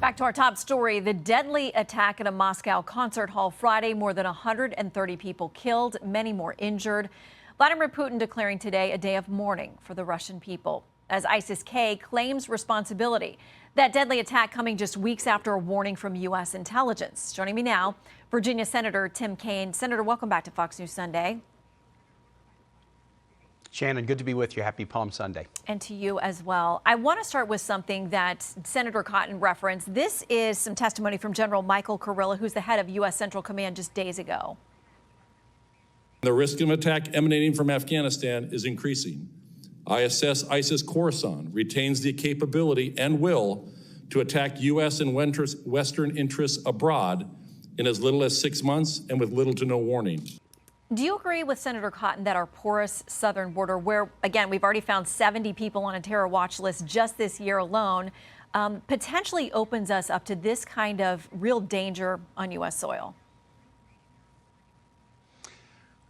Back to our top story, the deadly attack at a Moscow concert hall Friday, more than 130 people killed, many more injured. Vladimir Putin declaring today a day of mourning for the Russian people as ISIS-K claims responsibility. That deadly attack coming just weeks after a warning from U.S. intelligence. Joining me now, Virginia Senator Tim Kaine. Senator, welcome back to Fox News Sunday. Shannon, good to be with you. Happy Palm Sunday. And to you as well. I want to start with something that Senator Cotton referenced. This is some testimony from General Michael Kurilla, who's the head of U.S. Central Command, just days ago. The risk of attack emanating from Afghanistan is increasing. I assess ISIS Khorasan retains the capability and will to attack U.S. and Western interests abroad in as little as 6 months and with little to no warning. Do you agree with Senator Cotton that our porous southern border, where, again, we've already found 70 people on a terror watch list just this year alone, potentially opens us up to this kind of real danger on U.S. soil?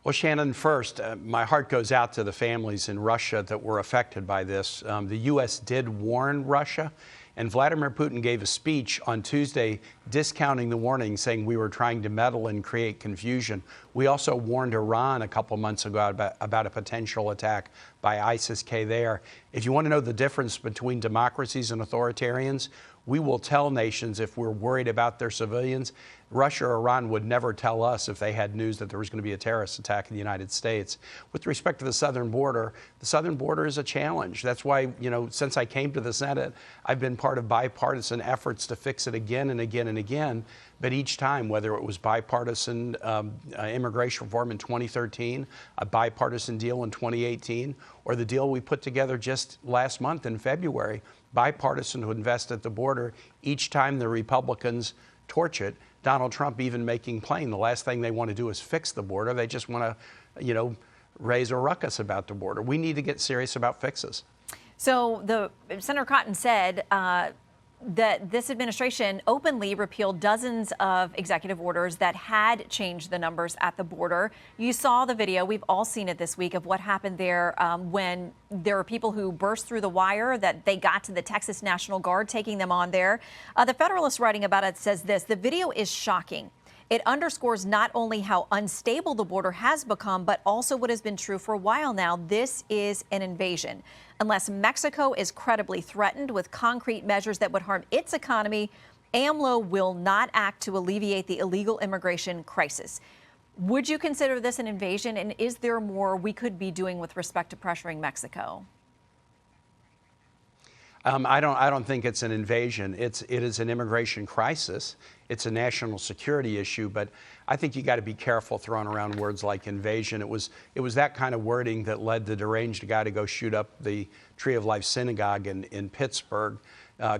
Well, Shannon, first, my heart goes out to the families in Russia that were affected by this. The U.S. did warn Russia, and Vladimir Putin gave a speech on Tuesday discounting the warning, saying we were trying to meddle and create confusion. We also warned Iran a couple months ago about a potential attack by ISIS-K there. If you want to know the difference between democracies and authoritarians, we will tell nations if we're worried about their civilians. Russia or Iran would never tell us if they had news that there was going to be a terrorist attack in the United States. With respect to the southern border is a challenge. That's why, since I came to the Senate, I've been part of bipartisan efforts to fix it again and again and again. But each time, whether it was bipartisan immigration reform in 2013, a bipartisan deal in 2018, or the deal we put together just last month in February, bipartisan to invest at the border, each time the Republicans torch it, Donald Trump even making plain the last thing they want to do is fix the border. They just want to, raise a ruckus about the border. We need to get serious about fixes. So Senator Cotton said that this administration openly repealed dozens of executive orders that had changed the numbers at the border. You saw the video. We've all seen it this week of what happened there when there were people who burst through the wire, that they got to the Texas National Guard taking them on there. The Federalist writing about it says this: the video is shocking. It underscores not only how unstable the border has become, but also what has been true for a while now. This is an invasion. Unless Mexico is credibly threatened with concrete measures that would harm its economy, AMLO will not act to alleviate the illegal immigration crisis. Would you consider this an invasion? And is there more we could be doing with respect to pressuring Mexico? I don't think it's an invasion. It is an immigration crisis. It's a national security issue, but I think you got to be careful throwing around words like invasion. It was that kind of wording that led the deranged guy to go shoot up the Tree of Life synagogue in Pittsburgh,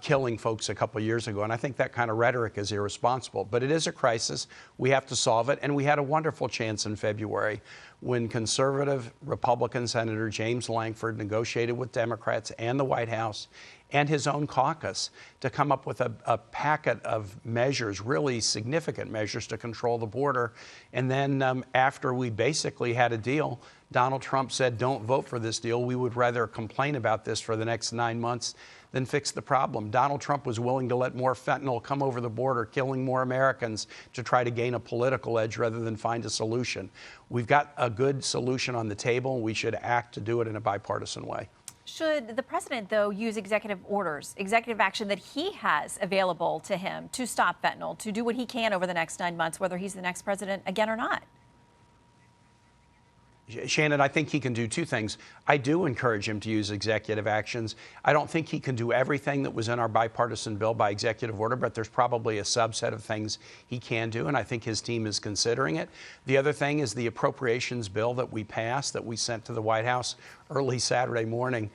killing folks a couple years ago. And I think that kind of rhetoric is irresponsible. But it is a crisis. We have to solve it. And we had a wonderful chance in February when conservative Republican Senator James Lankford negotiated with Democrats and the White House and his own caucus to come up with a packet of measures, really significant measures to control the border. And then after we basically had a deal, Donald Trump said, don't vote for this deal. We would rather complain about this for the next 9 months than fix the problem. Donald Trump was willing to let more fentanyl come over the border, killing more Americans to try to gain a political edge rather than find a solution. We've got a good solution on the table. We should act to do it in a bipartisan way. Should the president, though, use executive orders, executive action that he has available to him to stop fentanyl, to do what he can over the next 9 months, whether he's the next president again or not? Shannon, I think he can do two things. I do encourage him to use executive actions. I don't think he can do everything that was in our bipartisan bill by executive order, but there's probably a subset of things he can do, and I think his team is considering it. The other thing is the appropriations bill that we passed, that we sent to the White House early Saturday morning,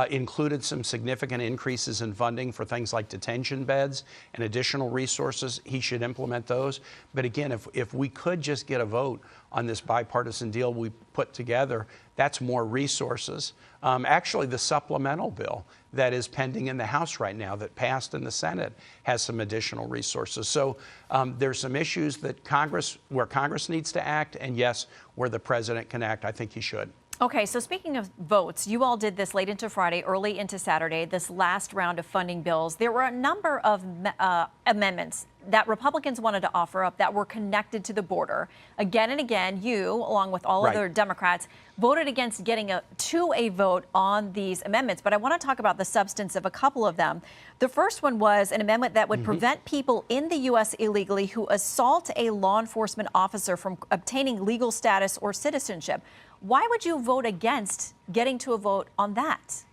included some significant increases in funding for things like detention beds and additional resources. He should implement those. But again, if we could just get a vote on this bipartisan deal we put together, that's more resources. Actually, the supplemental bill that is pending in the House right now that passed in the Senate has some additional resources. So there's some issues that where Congress needs to act, and yes, where the president can act, I think he should. Okay, so speaking of votes, you all did this late into Friday, early into Saturday, this last round of funding bills. There were a number of amendments that Republicans wanted to offer up that were connected to the border. Again and again, you, along with all Right. other Democrats, voted against getting to a vote on these amendments. But I want to talk about the substance of a couple of them. The first one was an amendment that would prevent people in the U.S. illegally who assault a law enforcement officer from obtaining legal status or citizenship. Why would you vote against getting to a vote on that?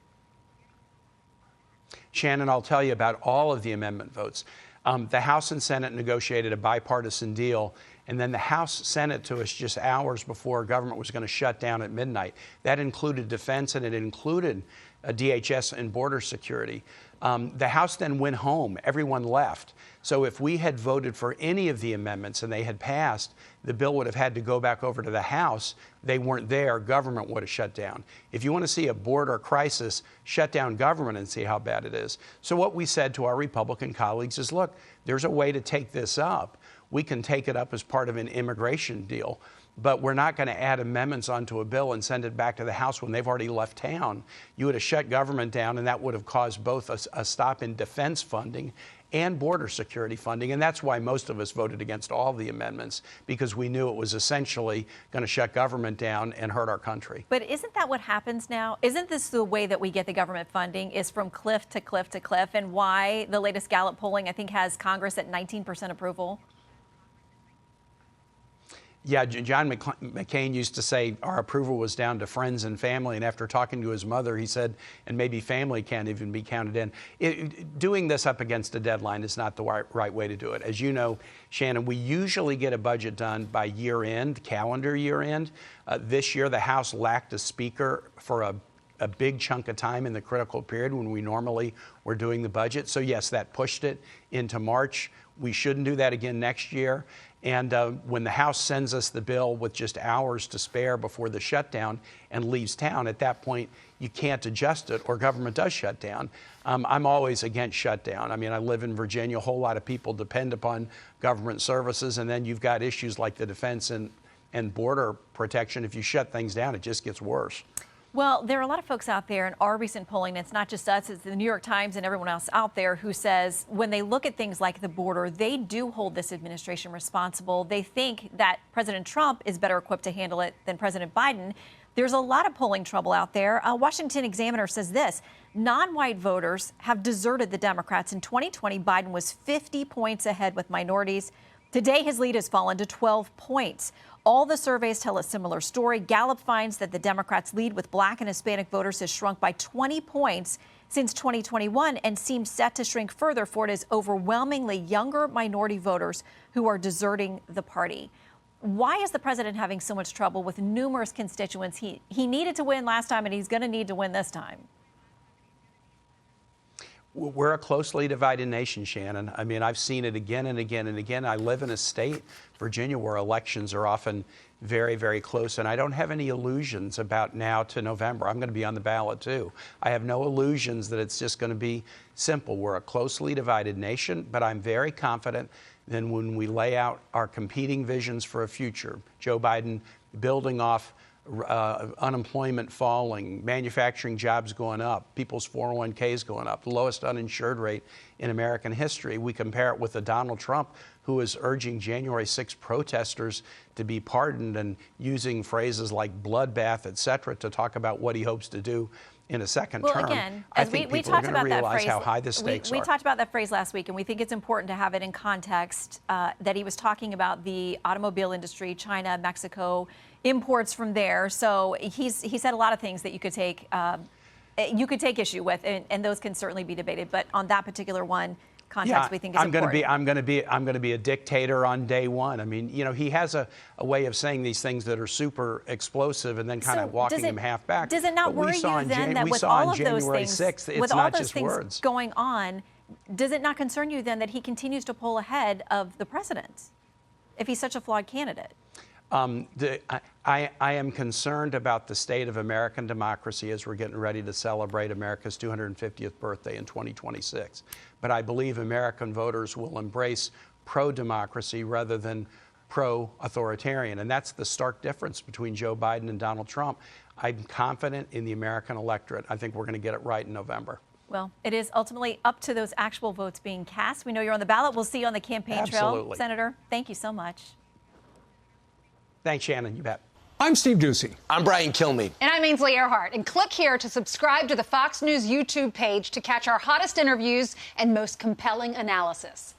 Shannon, I'll tell you about all of the amendment votes. The House and Senate negotiated a bipartisan deal, and then the House sent it to us just hours before government was going to shut down at midnight. That included defense, and it included DHS and border security. The House then went home. Everyone left. So if we had voted for any of the amendments and they had passed, the bill would have had to go back over to the House. They weren't there. Government would have shut down. If you want to see a border crisis, shut down government and see how bad it is. So what we said to our Republican colleagues is, look, there's a way to take this up. We can take it up as part of an immigration deal, but we're not going to add amendments onto a bill and send it back to the House when they've already left town. You would have shut government down, and that would have caused both a stop in defense funding and border security funding. And that's why most of us voted against all the amendments, because we knew it was essentially going to shut government down and hurt our country. But isn't that what happens now? Isn't this the way that we get the government funding, is from cliff to cliff to cliff, and why the latest Gallup polling, I think, has Congress at 19% approval? Yeah, John McCain used to say our approval was down to friends and family, and after talking to his mother, he said, and maybe family can't even be counted in. Doing this up against a deadline is not the right way to do it. As you know, Shannon, we usually get a budget done by year end, calendar year end. This year, the House lacked a speaker for a big chunk of time in the critical period when we normally were doing the budget. So yes, that pushed it into March. We shouldn't do that again next year. And when the House sends us the bill with just hours to spare before the shutdown and leaves town, at that point, you can't adjust it or government does shut down. I'm always against shutdown. I mean, I live in Virginia. A whole lot of people depend upon government services. And then you've got issues like the defense and border protection. If you shut things down, it just gets worse. Well, there are a lot of folks out there in our recent polling, it's not just us, it's the New York Times and everyone else out there who says when they look at things like the border, they do hold this administration responsible. They think that President Trump is better equipped to handle it than President Biden. There's a lot of polling trouble out there. Washington Examiner says this: non-white voters have deserted the Democrats. In 2020, Biden was 50 points ahead with minorities. Today, his lead has fallen to 12 points. All the surveys tell a similar story. Gallup finds that the Democrats' lead with Black and Hispanic voters has shrunk by 20 points since 2021 and seems set to shrink further, for it is overwhelmingly younger minority voters who are deserting the party. Why is the president having so much trouble with numerous constituents? He needed to win last time, and he's going to need to win this time. We're a closely divided nation, Shannon. I mean, I've seen it again and again and again. I live in a state, Virginia, where elections are often very, very close, and I don't have any illusions about now to November. I'm going to be on the ballot, too. I have no illusions that it's just going to be simple. We're a closely divided nation, but I'm very confident that when we lay out our competing visions for a future, Joe Biden building off unemployment falling, manufacturing jobs going up, people's 401ks going up, the lowest uninsured rate in American history. We compare it with a Donald Trump who is urging January 6 protesters to be pardoned and using phrases like bloodbath, et cetera, to talk about what he hopes to do in a second term. Again, I as think we people are talked going to about that realize phrase, how high the stakes are. We talked about that phrase last week, and we think it's important to have it in context, that he was talking about the automobile industry, China, Mexico, imports from there. So he said a lot of things that you could take issue with, and those can certainly be debated. But on that particular one, context we think is important. I'm going to be a dictator on day one. I mean, you know, he has a way of saying these things that are super explosive and then kind of walking them half back. Does it not worry you then that with all of those things, with all those things going on, does it not concern you then that he continues to pull ahead of the president if he's such a flawed candidate? I am concerned about the state of American democracy as we're getting ready to celebrate America's 250th birthday in 2026. But I believe American voters will embrace pro-democracy rather than pro-authoritarian. And that's the stark difference between Joe Biden and Donald Trump. I'm confident in the American electorate. I think we're going to get it right in November. Well, it is ultimately up to those actual votes being cast. We know you're on the ballot. We'll see you on the campaign trail, Senator. Thank you so much. Thanks, Shannon. You bet. I'm Steve Doocy. I'm Brian Kilmeade. And I'm Ainsley Earhart. And click here to subscribe to the Fox News YouTube page to catch our hottest interviews and most compelling analysis.